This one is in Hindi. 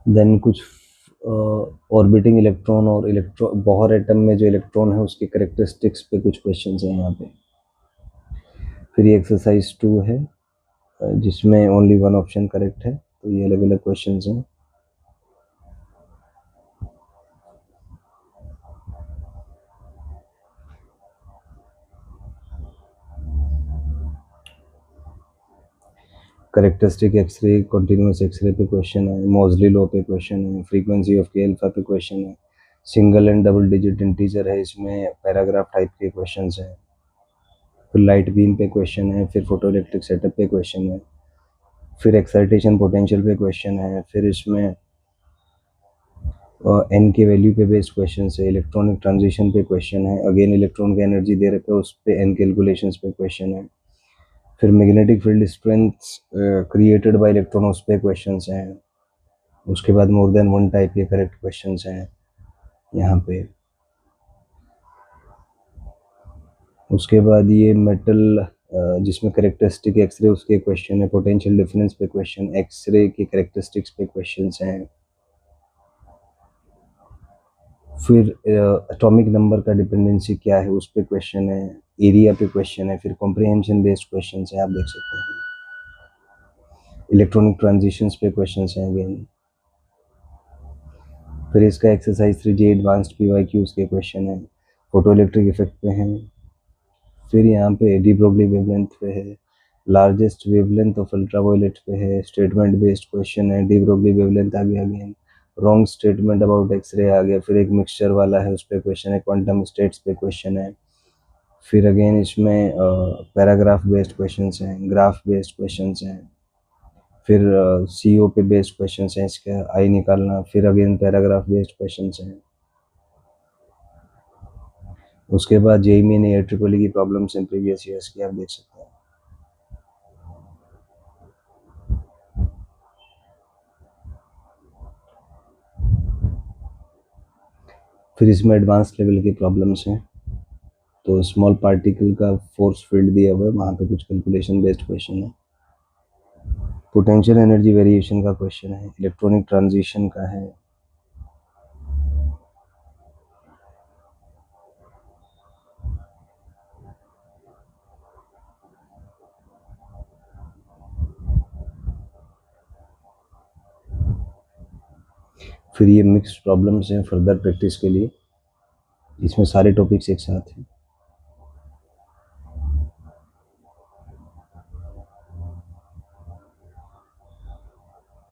देन कुछ ऑर्बिटिंग इलेक्ट्रॉन और बोहर एटम में जो इलेक्ट्रॉन है उसके करेक्टरिस्टिक्स पे कुछ क्वेश्चन हैं यहाँ पे। फिर ये एक्सरसाइज 2 है जिसमें ओनली वन ऑप्शन करेक्ट है, तो ये अलग अलग क्वेश्चन हैं। करेक्टरिस्टिक एक्सरे, कंटिन्यूस एक्सरे पे क्वेश्चन है, मोजली लॉ पे क्वेश्चन है, फ्रीक्वेंसी ऑफ के अल्फा पे क्वेश्चन है, single and double digit integer है, इसमें पैराग्राफ टाइप के क्वेश्चन हैं। फिर लाइट बीम पे क्वेश्चन है, फिर फोटो इलेक्ट्रिक सेटअप पे क्वेश्चन है, फिर एक्साइटेशन पोटेंशियल पे क्वेश्चन है, फिर इसमें एन के वैल्यू पे बेस्ड क्वेश्चन है, इलेक्ट्रॉनिक ट्रांजिशन पे क्वेश्चन है, अगेन इलेक्ट्रॉन की एनर्जी दे रखे है उस पे एन कैलकुलेशंस पे क्वेश्चन है। फिर magnetic field strength created by electron उस पे क्वेश्चंस हैं। उसके बाद मोर देन वन टाइप के करेक्ट क्वेश्चंस हैं यहाँ पे। उसके बाद ये मेटल जिसमें करेक्टरिस्टिक एक्सरे उसके क्वेश्चन है, पोटेंशियल डिफरेंस पे क्वेश्चन, एक्सरे के करेक्टरिस्टिक्स पे क्वेश्चंस हैं। फिर एटॉमिक नंबर का डिपेंडेंसी क्या है उस पे क्वेश्चन है, एरिया पे क्वेश्चन है, फिर कॉम्प्रिहेंशन बेस्ड क्वेश्चन है, आप देख सकते हैं। इलेक्ट्रॉनिक ट्रांजिशंस पे क्वेश्चन हैं अगेन। फिर इसका एक्सरसाइज 3 जे एडवांस्ड PYQs के क्वेश्चन है, फोटो इलेक्ट्रिक इफेक्ट पे हैं। फिर यहाँ पे डी ब्रोगली वेवलेंथ पे है, लार्जेस्ट वेवलेंथ ऑफ अल्ट्रावायलेट पे है, स्टेटमेंट बेस्ड क्वेश्चन है, डी ब्रोगली वेवलेंथ आ गया, again wrong statement about X ray आ गया, फिर एक मिक्सचर वाला है उस पर क्वेश्चन है, क्वांटम स्टेट्स पे क्वेश्चन है। फिर अगेन इसमें पैराग्राफ बेस्ड क्वेश्चन हैं, ग्राफ बेस्ड क्वेश्चन हैं, फिर CO पे बेस्ड क्वेश्चन हैं, इसका आई निकालना, फिर अगेन पैराग्राफ बेस्ड क्वेश्चन हैं। उसके बाद JEE मेन AIEEE की प्रॉब्लम्स हैं प्रीवियस ईयर्स की, आप देख सकते हैं। फिर इसमें एडवांस लेवल की प्रॉब्लम्स हैं, तो स्मॉल पार्टिकल का फोर्स फील्ड दिया हुआ है, वहाँ पे कुछ कैलकुलेशन बेस्ड क्वेश्चन है। पोटेंशियल एनर्जी वेरिएशन का क्वेश्चन है, इलेक्ट्रॉनिक ट्रांजिशन का है। फिर ये मिक्स प्रॉब्लम्स हैं फर्दर प्रैक्टिस के लिए, इसमें सारे टॉपिक्स एक साथ हैं।